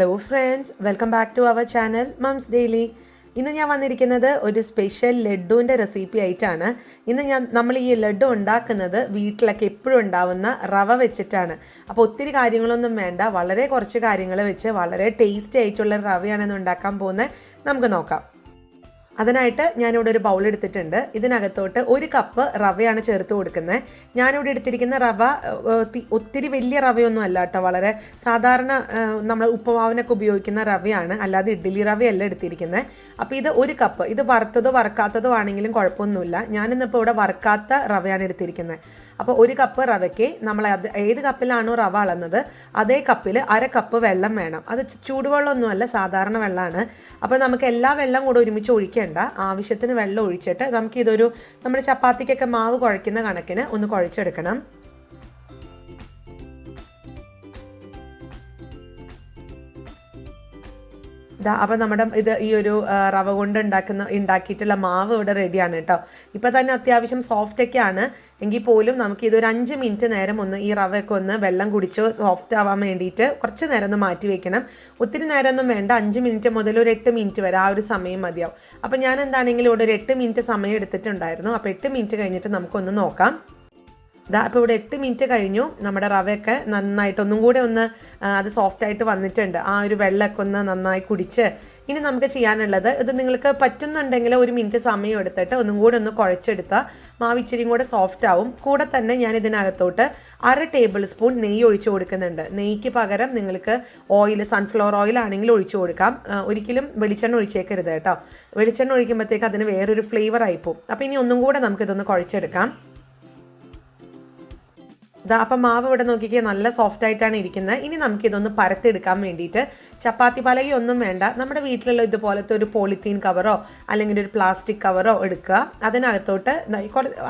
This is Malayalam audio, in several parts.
Hello friends, welcome back to our channel mums daily. ഇന്ന് ഞാൻ വന്നിരിക്കുന്നത് ഒരു സ്പെഷ്യൽ ലഡുവിൻ്റെ റെസിപ്പി ആയിട്ടാണ്. നമ്മൾ ഈ ലഡു ഉണ്ടാക്കുന്നത് വീട്ടിലൊക്കെ എപ്പോഴും ഉണ്ടാവുന്ന റവ വെച്ചിട്ടാണ്. അപ്പോൾ ഒത്തിരി കാര്യങ്ങളൊന്നും വേണ്ട, വളരെ കുറച്ച് കാര്യങ്ങൾ വെച്ച് വളരെ ടേസ്റ്റി ആയിട്ടുള്ള റവയാണ് ഇന്ന് ഉണ്ടാക്കാൻ പോകുന്നത്. നമുക്ക് നോക്കാം. അതിനായിട്ട് ഞാനിവിടെ ഒരു ബൗൾ എടുത്തിട്ടുണ്ട്. ഇതിനകത്തോട്ട് 1 കപ്പ് റവയാണ് ചേർത്ത് കൊടുക്കുന്നത്. ഞാനിവിടെ എടുത്തിരിക്കുന്ന റവ ഒത്തിരി വലിയ റവയൊന്നും അല്ല കേട്ടോ, വളരെ സാധാരണ നമ്മൾ ഉപ്പുമാവിനൊക്കെ ഉപയോഗിക്കുന്ന റവയാണ്, അല്ലാതെ ഇഡ്ഡലി റവയല്ല എടുത്തിരിക്കുന്നത്. അപ്പോൾ ഇത് 1 കപ്പ്, ഇത് വറുത്തതോ വറുക്കാത്തതോ ആണെങ്കിലും കുഴപ്പമൊന്നുമില്ല. ഞാനിന്നിപ്പോൾ ഇവിടെ വറുക്കാത്ത റവയാണ് എടുത്തിരിക്കുന്നത്. അപ്പോൾ 1 കപ്പ് റവയ്ക്ക് നമ്മൾ ഏത് കപ്പിലാണോ റവ അളന്നത് അതേ കപ്പിൽ 1/2 കപ്പ് വെള്ളം വേണം. അത് ചൂടുവെള്ളമൊന്നുമല്ല, സാധാരണ വെള്ളമാണ്. അപ്പോൾ നമുക്ക് എല്ലാ വെള്ളം കൂടെ ഒരുമിച്ച് ഒഴിക്കേണ്ട, ആവശ്യത്തിന് വെള്ളം ഒഴിച്ചിട്ട് നമുക്കിതൊരു നമ്മുടെ ചപ്പാത്തിക്കൊക്കെ മാവ് കുഴയ്ക്കുന്ന കണക്കിന് ഒന്ന് കുഴച്ചെടുക്കണം. അപ്പോൾ നമ്മുടെ ഈ ഒരു റവ കൊണ്ട് ഉണ്ടാക്കിയിട്ടുള്ള മാവ് ഇവിടെ റെഡിയാണ് കേട്ടോ. ഇപ്പോൾ തന്നെ അത്യാവശ്യം സോഫ്റ്റൊക്കെയാണ് എങ്കിൽ പോലും നമുക്ക് ഇതൊരു 5 മിനിറ്റ് നേരം ഒന്ന് ഈ റവയൊക്കെ ഒന്ന് വെള്ളം കുടിച്ച് സോഫ്റ്റ് ആവാൻ വേണ്ടിയിട്ട് കുറച്ച് നേരം ഒന്ന് മാറ്റി വെക്കണം. ഒത്തിരി നേരമൊന്നും വേണ്ട, 5 മിനിറ്റ് മുതൽ ഒരു 8 മിനിറ്റ് വരെ ആ ഒരു സമയം മതിയാവും. അപ്പോൾ ഞാൻ എന്താണെങ്കിലും ഇവിടെ ഒരു 8 മിനിറ്റ് സമയം എടുത്തിട്ടുണ്ടായിരുന്നു. അപ്പോൾ 8 മിനിറ്റ് കഴിഞ്ഞിട്ട് നമുക്കൊന്ന് നോക്കാം. അപ്പോൾ ഇവിടെ 8 മിനിറ്റ് കഴിഞ്ഞു. നമ്മുടെ റവയൊക്കെ നന്നായിട്ടൊന്നും കൂടെ ഒന്ന് അത് സോഫ്റ്റായിട്ട് വന്നിട്ടുണ്ട്. ആ ഒരു വെള്ളമൊക്കെ ഒന്ന് നന്നായി കുടിച്ച് ഇനി നമുക്ക് ചെയ്യാനുള്ളത്, ഇത് നിങ്ങൾക്ക് പറ്റുന്നുണ്ടെങ്കിൽ 1 മിനിറ്റ് സമയം എടുത്തിട്ട് ഒന്നും കൂടെ ഒന്ന് കുഴച്ചെടുത്താൽ മാവ് ഇച്ചിരിയും കൂടെ സോഫ്റ്റ് ആവും. കൂടെ തന്നെ ഞാൻ ഇതിനകത്തോട്ട് 1/2 ടേബിൾ സ്പൂൺ നെയ്യ് ഒഴിച്ചു കൊടുക്കുന്നുണ്ട്. നെയ്യ്ക്ക് പകരം നിങ്ങൾക്ക് ഓയിൽ, സൺഫ്ലവർ ഓയിൽ ആണെങ്കിൽ ഒഴിച്ചു കൊടുക്കാം. ഒരിക്കലും വെളിച്ചെണ്ണ ഒഴിച്ചേക്കരുത് കേട്ടോ. വെളിച്ചെണ്ണ ഒഴിക്കുമ്പോഴത്തേക്ക് അതിന് വേറൊരു ഫ്ലേവർ ആയിപ്പോവും. അപ്പോൾ ഇനി ഒന്നും കൂടെ നമുക്കിതൊന്ന് കുഴച്ചെടുക്കാം. അപ്പം മാവ് ഇവിടെ നോക്കിക്കാൻ നല്ല സോഫ്റ്റ് ആയിട്ടാണ് ഇരിക്കുന്നത്. ഇനി നമുക്കിതൊന്ന് പരത്തെടുക്കാൻ വേണ്ടിയിട്ട് ചപ്പാത്തി പലകയൊന്നും വേണ്ട, നമ്മുടെ വീട്ടിലുള്ള ഇതുപോലത്തെ ഒരു പോളിത്തീൻ കവറോ അല്ലെങ്കിൽ ഒരു പ്ലാസ്റ്റിക് കവറോ എടുക്കുക. അതിനകത്തോട്ട്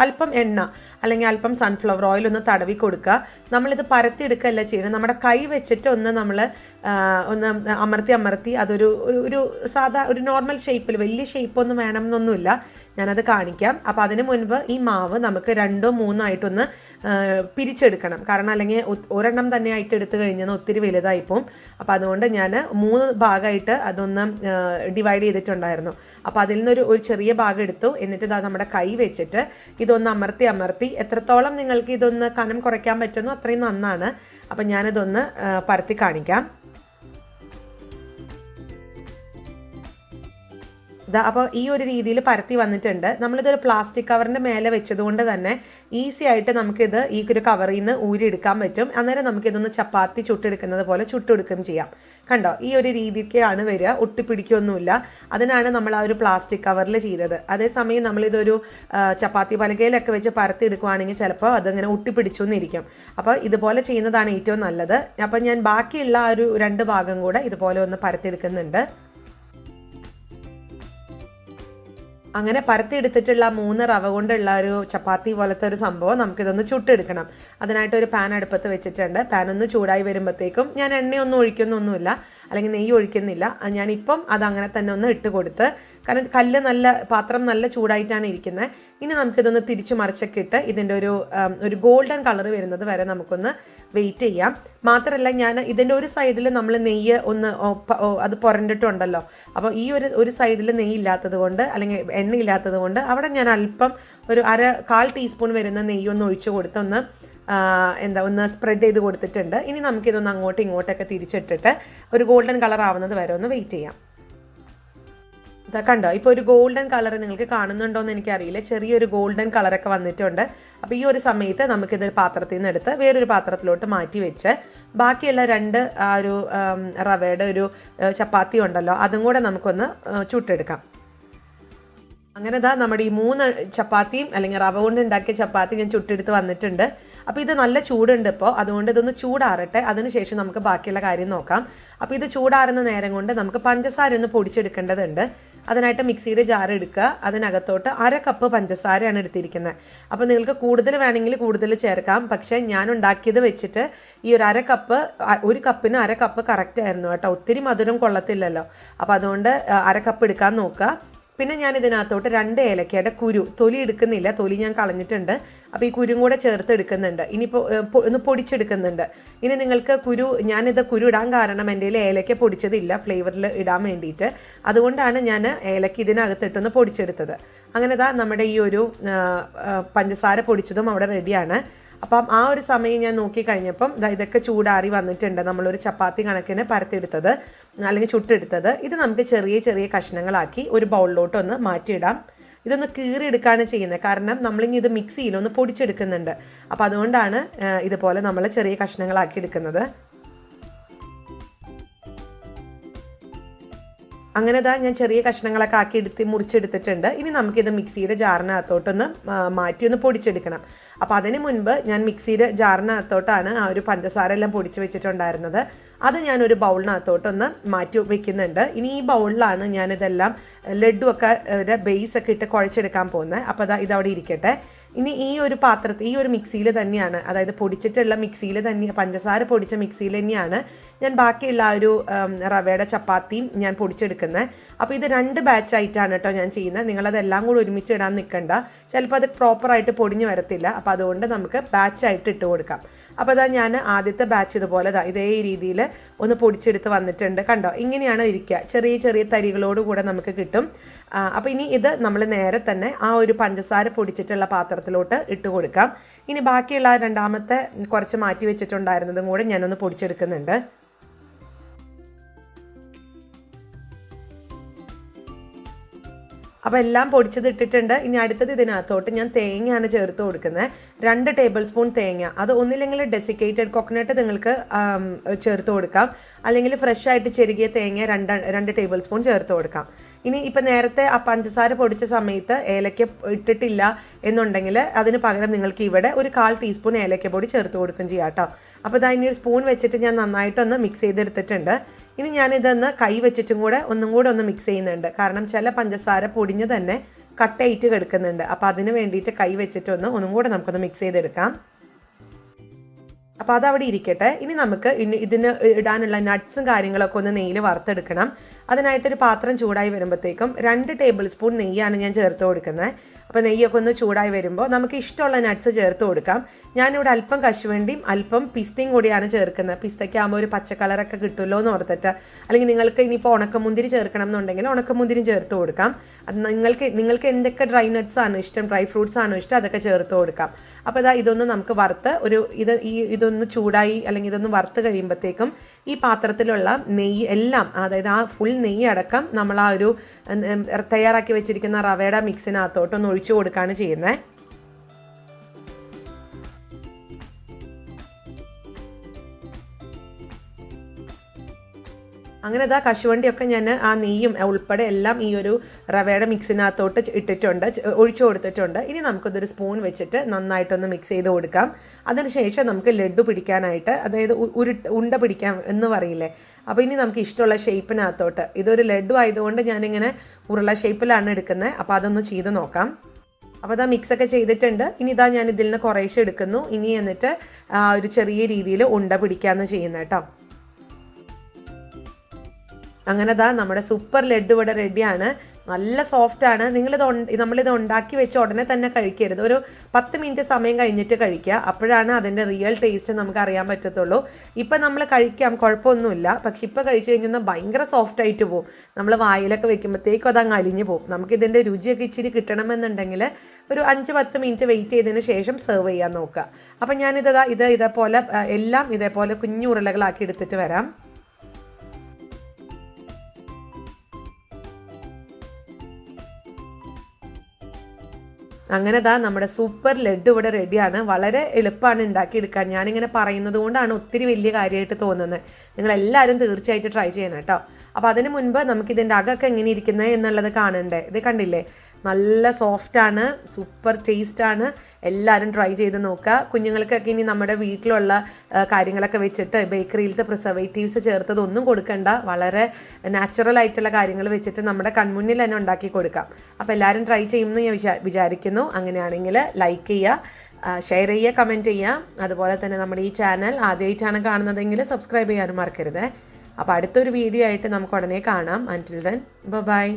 അല്പം എണ്ണ അല്ലെങ്കിൽ അല്പം സൺഫ്ലവർ ഓയിൽ ഒന്ന് തടവി കൊടുക്കുക. നമ്മളിത് പരത്തിയെടുക്കുകയല്ല ചെയ്യണം, നമ്മുടെ കൈ വെച്ചിട്ട് ഒന്ന് അമർത്തി അതൊരു ഒരു നോർമൽ ഷേപ്പിൽ, വലിയ ഷേപ്പൊന്നും വേണമെന്നൊന്നുമില്ല, ഞാനത് കാണിക്കാം. അപ്പോൾ അതിന് മുൻപ് ഈ മാവ് നമുക്ക് 2 or 3 ആയിട്ടൊന്ന് പിരിച്ചെടുക്കണം. കാരണം അല്ലെങ്കിൽ ഒരെണ്ണം തന്നെ ആയിട്ട് എടുത്തു കഴിഞ്ഞാൽ ഒത്തിരി വലുതായിപ്പോവും. അപ്പോൾ അതുകൊണ്ട് ഞാൻ 3 ഭാഗമായിട്ട് അതൊന്ന് ഡിവൈഡ് ചെയ്തിട്ടുണ്ടായിരുന്നു. അപ്പോൾ അതിൽ നിന്നൊരു ചെറിയ ഭാഗം എടുത്തു. എന്നിട്ട് നമ്മുടെ കൈ വെച്ചിട്ട് ഇതൊന്ന് അമർത്തി എത്രത്തോളം നിങ്ങൾക്ക് ഇതൊന്ന് കനം കുറയ്ക്കാൻ പറ്റുന്നോ അത്രയും നന്നാണ്. അപ്പം ഞാനിതൊന്ന് പരത്തി കാണിക്കാം. അപ്പോൾ ഈ ഒരു രീതിയിൽ പരത്തി വന്നിട്ടുണ്ട്. നമ്മളിതൊരു പ്ലാസ്റ്റിക് കവറിൻ്റെ മേലെ വെച്ചതുകൊണ്ട് തന്നെ ഈസി ആയിട്ട് നമുക്കിത് ഈ ഒരു കവറിൽ നിന്ന് ഊരിയെടുക്കാൻ പറ്റും. അന്നേരം നമുക്കിതൊന്ന് ചപ്പാത്തി ചുട്ടെടുക്കുന്നത് പോലെ ചുട്ടെടുക്കുകയും ചെയ്യാം. കണ്ടോ, ഈ ഒരു രീതിക്കാണ് വരിക, ഒട്ടിപ്പിടിക്കുകയൊന്നുമില്ല. അതിനാണ് നമ്മൾ ആ ഒരു പ്ലാസ്റ്റിക് കവറിൽ ചെയ്തത്. അതേസമയം നമ്മളിതൊരു ചപ്പാത്തി പലകയിലൊക്കെ വെച്ച് പരത്തി എടുക്കുകയാണെങ്കിൽ ചിലപ്പോൾ അതിങ്ങനെ ഒട്ടിപ്പിടിച്ചു എന്നിരിക്കും. അപ്പോൾ ഇതുപോലെ ചെയ്യുന്നതാണ് ഏറ്റവും നല്ലത്. അപ്പം ഞാൻ ബാക്കിയുള്ള ആ ഒരു 2 ഭാഗം കൂടെ ഇതുപോലെ ഒന്ന് പരത്തിയെടുക്കുന്നുണ്ട്. അങ്ങനെ പരത്തിയെടുത്തിട്ടുള്ള 3 റവ കൊണ്ടുള്ള ഒരു ചപ്പാത്തി പോലത്തെ ഒരു സംഭവം നമുക്കിതൊന്ന് ചുട്ടെടുക്കണം. അതിനായിട്ടൊരു പാൻ അടുപ്പത്ത് വെച്ചിട്ടുണ്ട്. പാൻ ഒന്ന് ചൂടായി വരുമ്പോഴത്തേക്കും ഞാൻ എണ്ണയൊന്നും ഒഴിക്കുന്നൊന്നുമില്ല, അല്ലെങ്കിൽ നെയ്യ് ഒഴിക്കുന്നില്ല. ഞാനിപ്പം അതങ്ങനെ തന്നെ ഒന്ന് ഇട്ട് കൊടുത്ത്, കാരണം പാത്രം നല്ല ചൂടായിട്ടാണ് ഇരിക്കുന്നത്. ഇനി നമുക്കിതൊന്ന് തിരിച്ച് മറിച്ചൊക്കെ ഇട്ട് ഇതിൻ്റെ ഒരു ഗോൾഡൻ കളർ വരുന്നത് വരെ നമുക്കൊന്ന് വെയിറ്റ് ചെയ്യാം. മാത്രമല്ല, ഞാൻ ഇതിൻ്റെ ഒരു സൈഡിൽ നമ്മൾ നെയ്യ് അത് പുരണ്ടിട്ടുണ്ടല്ലോ. അപ്പോൾ ഈ ഒരു സൈഡിൽ നെയ്യ് ഇല്ലാത്തത് കൊണ്ട്, അല്ലെങ്കിൽ എണ്ണയില്ലാത്തത് കൊണ്ട് അവിടെ ഞാൻ അല്പം ഒരു 1/4 ടീസ്പൂൺ വരുന്ന നെയ്യൊന്ന് ഒഴിച്ച് കൊടുത്ത് ഒന്ന് സ്പ്രെഡ് ചെയ്ത് കൊടുത്തിട്ടുണ്ട്. ഇനി നമുക്കിതൊന്ന് അങ്ങോട്ടും ഇങ്ങോട്ടൊക്കെ തിരിച്ചിട്ടിട്ട് ഒരു ഗോൾഡൻ കളർ ആവുന്നത് വരെ ഒന്ന് വെയിറ്റ് ചെയ്യാം. കണ്ടോ, ഇപ്പോൾ ഒരു ഗോൾഡൻ കളർ നിങ്ങൾക്ക് കാണുന്നുണ്ടോ എന്ന് എനിക്കറിയില്ല, ചെറിയൊരു ഗോൾഡൻ കളറൊക്കെ വന്നിട്ടുണ്ട്. അപ്പോൾ ഈ ഒരു സമയത്ത് നമുക്കിതൊരു പാത്രത്തിൽ നിന്ന് എടുത്ത് വേറൊരു പാത്രത്തിലോട്ട് മാറ്റി വെച്ച് ബാക്കിയുള്ള 2 ആ ഒരു റവയുടെ ഒരു ചപ്പാത്തി ഉണ്ടല്ലോ അതും കൂടെ നമുക്കൊന്ന് ചുട്ടെടുക്കാം. അങ്ങനെ നമ്മുടെ ഈ 3 ചപ്പാത്തിയും അല്ലെങ്കിൽ റവ കൊണ്ട് ഉണ്ടാക്കിയ ചപ്പാത്തി ഞാൻ ചുട്ടെടുത്ത് വന്നിട്ടുണ്ട്. അപ്പോൾ ഇത് നല്ല ചൂടുണ്ട് ഇപ്പോൾ, അതുകൊണ്ട് ഇതൊന്ന് ചൂടാറട്ടെ. അതിനുശേഷം നമുക്ക് ബാക്കിയുള്ള കാര്യം നോക്കാം. അപ്പോൾ ഇത് ചൂടാറുന്ന നേരം കൊണ്ട് നമുക്ക് പഞ്ചസാര ഒന്ന് പൊടിച്ചെടുക്കേണ്ടതുണ്ട്. അതിനായിട്ട് മിക്സിയുടെ ജാർ എടുക്കുക. അതിനകത്തോട്ട് 1/2 കപ്പ് പഞ്ചസാരയാണ് എടുത്തിരിക്കുന്നത്. അപ്പോൾ നിങ്ങൾക്ക് കൂടുതൽ വേണമെങ്കിൽ കൂടുതൽ ചേർക്കാം. പക്ഷേ ഞാൻ ഉണ്ടാക്കിയത് വെച്ചിട്ട് ഈ ഒരു 1/2 കപ്പ്, 1 കപ്പിന് 1/2 കപ്പ് കറക്റ്റ് ആയിരുന്നു കേട്ടോ. ഒത്തിരി മധുരം കൊള്ളത്തില്ലല്ലോ. അപ്പോൾ അതുകൊണ്ട് 1/2 കപ്പ് എടുക്കാൻ നോക്കുക. പിന്നെ ഞാൻ ഇതിനകത്തോട്ട് 2 ഏലക്കയുടെ കുരു, തൊലി എടുക്കുന്നില്ല, തൊലി ഞാൻ കളഞ്ഞിട്ടുണ്ട്. അപ്പോൾ ഈ കുരും കൂടെ ചേർത്ത് എടുക്കുന്നുണ്ട്. ഇനിയിപ്പോൾ ഒന്ന് പൊടിച്ചെടുക്കുന്നുണ്ട്. ഇനി നിങ്ങൾക്ക് ഞാനിത് കുരു ഇടാൻ കാരണം എൻ്റെ കയ്യിൽ ഏലക്ക പൊടിച്ചതില്ല ഫ്ലേവറിൽ ഇടാൻ വേണ്ടിയിട്ട്. അതുകൊണ്ടാണ് ഞാൻ ഏലക്ക ഇതിനകത്തിട്ടൊന്ന് പൊടിച്ചെടുത്തത്. അങ്ങനെ നമ്മുടെ ഈ ഒരു പഞ്ചസാര പൊടിച്ചതും അവിടെ റെഡിയാണ്. അപ്പം ആ ഒരു സമയം ഞാൻ നോക്കിക്കഴിഞ്ഞപ്പം ഇതൊക്കെ ചൂടാറി വന്നിട്ടുണ്ട്. നമ്മളൊരു ചപ്പാത്തി കണക്കിന് പരത്തിയെടുത്തത് അല്ലെങ്കിൽ ചുട്ടെടുത്തത്. ഇത് നമുക്ക് ചെറിയ ചെറിയ കഷ്ണങ്ങളാക്കി ഒരു ബൗളിലോട്ടൊന്ന് മാറ്റിയിടാം. ഇതൊന്ന് കീറിയെടുക്കുകയാണ് ചെയ്യുന്നത്, കാരണം നമ്മളിനി ഇത് മിക്സിയിലൊന്ന് പൊടിച്ചെടുക്കുന്നുണ്ട്. അപ്പോൾ അതുകൊണ്ടാണ് ഇതുപോലെ നമ്മൾ ചെറിയ കഷ്ണങ്ങളാക്കി എടുക്കുന്നത്. അങ്ങനെ ഞാൻ ചെറിയ കഷ്ണങ്ങളൊക്കെ ആക്കി മുറിച്ചെടുത്തിട്ടുണ്ട്. ഇനി നമുക്കിത് മിക്സിയുടെ ജാറിനകത്തോട്ടൊന്ന് മാറ്റി ഒന്ന് പൊടിച്ചെടുക്കണം. അപ്പോൾ അതിന് മുൻപ് ഞാൻ മിക്സിയുടെ ജാറിനകത്തോട്ടാണ് ആ ഒരു പഞ്ചസാര എല്ലാം പൊടിച്ച് വെച്ചിട്ടുണ്ടായിരുന്നത്. അത് ഞാനൊരു ബൗളിനകത്തോട്ടൊന്ന് മാറ്റി വെക്കുന്നുണ്ട്. ഇനി ഈ ബൗളിലാണ് ഞാനിതെല്ലാം ലഡുവൊക്കെ ബേസൊക്കെ ഇട്ട് കുഴച്ചെടുക്കാൻ പോകുന്നത്. അപ്പോൾ ഇതവിടെ ഇരിക്കട്ടെ. ഇനി ഈ ഒരു പാത്രത്തിൽ, ഈ ഒരു മിക്സിയിൽ തന്നെയാണ്, അതായത് പൊടിച്ചിട്ടുള്ള മിക്സിയിൽ തന്നെ, പഞ്ചസാര പൊടിച്ച മിക്സിയിൽ തന്നെയാണ് ഞാൻ ബാക്കിയുള്ള ആ ഒരു റവയുടെ ചപ്പാത്തിയും ഞാൻ പൊടിച്ചെടുക്കുന്നത്. അപ്പോൾ ഇത് 2 ബാച്ചായിട്ടാണ് കേട്ടോ ഞാൻ ചെയ്യുന്നത്. നിങ്ങളതെല്ലാം കൂടി ഒരുമിച്ച് ഇടാൻ നിൽക്കണ്ട, ചിലപ്പോൾ അത് പ്രോപ്പറായിട്ട് പൊടിഞ്ഞ് വരത്തില്ല. അപ്പോൾ അതുകൊണ്ട് നമുക്ക് ബാച്ചായിട്ട് ഇട്ട് കൊടുക്കാം. അപ്പോൾ ഞാൻ ആദ്യത്തെ ബാച്ച് ഇതുപോലെ ഇതേ രീതിയിൽ ഒന്ന് പൊടിച്ചെടുത്ത് വന്നിട്ടുണ്ട്. കണ്ടോ, ഇങ്ങനെയാണ് ഇരിക്കുക. ചെറിയ ചെറിയ തരികളോട് കൂടെ നമുക്ക് കിട്ടും. അപ്പോൾ ഇനി ഇത് നമ്മൾ നേരെ തന്നെ ആ ഒരു പഞ്ചസാര പൊടിച്ചിട്ടുള്ള പാത്രത്തിലോട്ട് ഇട്ട് കൊടുക്കാം. ഇനി ബാക്കിയുള്ള രണ്ടാമത്തെ കുറച്ച് മാറ്റി വെച്ചിട്ടുണ്ടായിരുന്നതും കൂടെ ഞാനൊന്ന് പൊടിച്ചെടുക്കുന്നുണ്ട്. അപ്പോൾ എല്ലാം പൊടിച്ചത് ഇട്ടിട്ടുണ്ട്. ഇനി അടുത്തത് ഇതിനകത്തോട്ട് ഞാൻ തേങ്ങയാണ് ചേർത്ത് കൊടുക്കുന്നത്. 2 ടേബിൾ സ്പൂൺ തേങ്ങ. അത് ഒന്നില്ലെങ്കിൽ ഡെസിക്കേറ്റഡ് കോക്കനട്ട് നിങ്ങൾക്ക് ചേർത്ത് കൊടുക്കാം, അല്ലെങ്കിൽ ഫ്രഷ് ആയിട്ട് ചെരുകിയ തേങ്ങ 2 ടേബിൾ സ്പൂൺ ചേർത്ത് കൊടുക്കാം. ഇനി ഇപ്പം നേരത്തെ ആ പഞ്ചസാര പൊടിച്ച സമയത്ത് ഏലക്ക ഇട്ടിട്ടില്ല എന്നുണ്ടെങ്കിൽ അതിന് പകരം നിങ്ങൾക്ക് ഇവിടെ ഒരു 1/4 ടീസ്പൂൺ ഏലക്കപ്പൊടി ചേർത്ത് കൊടുക്കും ചെയ്യാം കേട്ടോ. അപ്പോൾ ഇനി ഒരു സ്പൂൺ വെച്ചിട്ട് ഞാൻ നന്നായിട്ടൊന്ന് മിക്സ് ചെയ്തെടുത്തിട്ടുണ്ട്. ഇനി ഞാനിതൊന്ന് കൈ വെച്ചിട്ടും കൂടെ ഒന്നും കൂടെ ഒന്ന് മിക്സ് ചെയ്യുന്നുണ്ട്, കാരണം ചില പഞ്ചസാര പൊടിഞ്ഞ് തന്നെ കട്ടയിട്ട് കിടക്കുന്നുണ്ട്. അപ്പോൾ അതിന് വേണ്ടിയിട്ട് കൈ വെച്ചിട്ടൊന്നും കൂടെ നമുക്കൊന്ന് മിക്സ് ചെയ്തെടുക്കാം. അപ്പോൾ അതവിടെ ഇരിക്കട്ടെ. ഇനി നമുക്ക് ഇതിന് ഇടാനുള്ള നട്ട്സും കാര്യങ്ങളൊക്കെ ഒന്ന് നെയ്യിൽ വറുത്തെടുക്കണം. അതിനായിട്ടൊരു പാത്രം ചൂടായി വരുമ്പോഴത്തേക്കും 2 ടേബിൾ സ്പൂൺ നെയ്യാണ് ഞാൻ ചേർത്ത് കൊടുക്കുന്നത്. അപ്പോൾ നെയ്യൊക്കെ ഒന്ന് ചൂടായി വരുമ്പോൾ നമുക്ക് ഇഷ്ടമുള്ള നട്ട്സ് ചേർത്ത് കൊടുക്കാം. ഞാനിവിടെ അല്പം കശുവണ്ടിയും അല്പം പിസ്തയും കൂടിയാണ് ചേർക്കുന്നത്. പിസ്തയ്ക്കാകുമ്പോൾ ഒരു പച്ച കളറൊക്കെ കിട്ടുമല്ലോ എന്ന് ഓർത്തിട്ട്. അല്ലെങ്കിൽ നിങ്ങൾക്ക് ഇനിയിപ്പോൾ ഉണക്കമുന്തിരി ചേർക്കണം എന്നുണ്ടെങ്കിൽ ഉണക്കമുന്തിരിയും ചേർത്ത് കൊടുക്കാം. അത് നിങ്ങൾക്ക് എന്തൊക്കെ ഡ്രൈ നട്ട്സ് ആണ് ഇഷ്ടം, ഡ്രൈ ഫ്രൂട്ട്സ് ആണോ ഇഷ്ടം, അതൊക്കെ ചേർത്ത് കൊടുക്കാം. അപ്പോൾ ഇതൊന്ന് നമുക്ക് വറുത്ത് ഇതൊന്ന് ചൂടായി അല്ലെങ്കിൽ ഇതൊന്ന് വറുത്ത് കഴിയുമ്പോഴത്തേക്കും ഈ പാത്രത്തിലുള്ള നെയ്യ് എല്ലാം, അതായത് ആ ഫുൾ നെയ്യ് അടക്കം നമ്മൾ ആ ഒരു തയ്യാറാക്കി വെച്ചിരിക്കുന്ന റവയുടെ മിക്സിനകത്തോട്ടൊന്ന് ഒഴിച്ചു കൊടുക്കുകയാണ് ചെയ്യുന്നത്. അങ്ങനെ കശുവണ്ടിയൊക്കെ ഞാൻ ആ നെയ്യും ഉൾപ്പെടെ എല്ലാം ഈ ഒരു റവയുടെ മിക്സിനകത്തോട്ട് ഇട്ടിട്ടുണ്ട്, ഒഴിച്ചു കൊടുത്തിട്ടുണ്ട്. ഇനി നമുക്കിതൊരു സ്പൂൺ വെച്ചിട്ട് നന്നായിട്ടൊന്ന് മിക്സ് ചെയ്ത് കൊടുക്കാം. അതിനുശേഷം നമുക്ക് ലഡു പിടിക്കാനായിട്ട്, അതായത് ഉണ്ട പിടിക്കാൻ എന്ന് പറയില്ലേ, അപ്പോൾ ഇനി നമുക്ക് ഇഷ്ടമുള്ള ഷേപ്പിനകത്തോട്ട്, ഇതൊരു ലഡു ആയതുകൊണ്ട് ഞാനിങ്ങനെ ഉരുള ഷേപ്പിലാണ് എടുക്കുന്നത്. അപ്പോൾ അതൊന്ന് ചെയ്ത് നോക്കാം. അപ്പോൾ മിക്സൊക്കെ ചെയ്തിട്ടുണ്ട്. ഇനി ഞാൻ ഇതിൽ നിന്ന് കുറേശ്ശെ എടുക്കുന്നു. ഇനി എന്നിട്ട് ഒരു ചെറിയ രീതിയിൽ ഉണ്ട പിടിക്കാമെന്ന് ചെയ്യുന്നത് കേട്ടോ. അങ്ങനെ നമ്മുടെ സൂപ്പർ ലഡു ഇവിടെ റെഡിയാണ്. നല്ല സോഫ്റ്റാണ്. നമ്മളിത് ഉണ്ടാക്കി വെച്ച് ഉടനെ തന്നെ കഴിക്കരുത്. ഒരു 10 മിനിറ്റ് സമയം കഴിഞ്ഞിട്ട് കഴിക്കുക. അപ്പോഴാണ് അതിൻ്റെ റിയൽ ടേസ്റ്റ് നമുക്ക് അറിയാൻ പറ്റത്തുള്ളൂ. ഇപ്പം നമ്മൾ കഴിക്കാം, കുഴപ്പമൊന്നുമില്ല. പക്ഷെ ഇപ്പം കഴിച്ചു കഴിഞ്ഞാൽ ഭയങ്കര സോഫ്റ്റായിട്ട് പോകും. നമ്മൾ വായിലൊക്കെ വെക്കുമ്പോഴത്തേക്കും അതങ്ങ് അലിഞ്ഞു പോകും. നമുക്കിതിൻ്റെ രുചിയൊക്കെ ഇച്ചിരി കിട്ടണമെന്നുണ്ടെങ്കിൽ ഒരു 5-10 മിനിറ്റ് വെയിറ്റ് ചെയ്തതിന് ശേഷം സെർവ് ചെയ്യാൻ നോക്കുക. അപ്പം ഇതേപോലെ എല്ലാം ഇതേപോലെ കുഞ്ഞു ഉരുളകളാക്കി എടുത്തിട്ട് വരാം. അങ്ങനെ നമ്മുടെ സൂപ്പർ ലഡു ഇവിടെ റെഡിയാണ്. വളരെ എളുപ്പമാണ് ഉണ്ടാക്കിയെടുക്കാൻ. ഞാനിങ്ങനെ പറയുന്നത് കൊണ്ടാണ് ഒത്തിരി വലിയ കാര്യമായിട്ട് തോന്നുന്നത്. നിങ്ങളെല്ലാവരും തീർച്ചയായിട്ടും ട്രൈ ചെയ്യണം കേട്ടോ. അപ്പോൾ അതിന് മുൻപ് നമുക്കിതിൻ്റെ അകമൊക്കെ എങ്ങനെ ഇരിക്കുന്നത് എന്നുള്ളത് കാണണ്ടേ. ഇത് കണ്ടില്ലേ, നല്ല സോഫ്റ്റാണ്, സൂപ്പർ ടേസ്റ്റാണ്. എല്ലാവരും ട്രൈ ചെയ്ത് നോക്കുക. കുഞ്ഞുങ്ങൾക്കൊക്കെ ഇനി നമ്മുടെ വീട്ടിലുള്ള കാര്യങ്ങളൊക്കെ വെച്ചിട്ട് ബേക്കറിയിലത്തെ പ്രിസർവേറ്റീവ്സ് ചേർത്തതൊന്നും കൊടുക്കണ്ട. വളരെ നാച്ചുറൽ ആയിട്ടുള്ള കാര്യങ്ങൾ വെച്ചിട്ട് നമ്മുടെ കൺമുന്നിൽ തന്നെ ഉണ്ടാക്കി കൊടുക്കാം. അപ്പോൾ എല്ലാവരും ട്രൈ ചെയ്യുമെന്ന് ഞാൻ വിചാരിക്കുന്നു. അങ്ങനെയാണെങ്കിൽ ലൈക്ക് ചെയ്യുക, ഷെയർ ചെയ്യുക, കമൻറ്റ് ചെയ്യുക. അതുപോലെ തന്നെ നമ്മുടെ ഈ ചാനൽ ആദ്യമായിട്ടാണ് കാണുന്നതെങ്കിൽ സബ്സ്ക്രൈബ് ചെയ്യാനും മറക്കരുത്. അപ്പോൾ അടുത്തൊരു വീഡിയോ ആയിട്ട് നമുക്ക് ഉടനെ കാണാം. അൻറ്റിൽ ദെൻ ബൈ.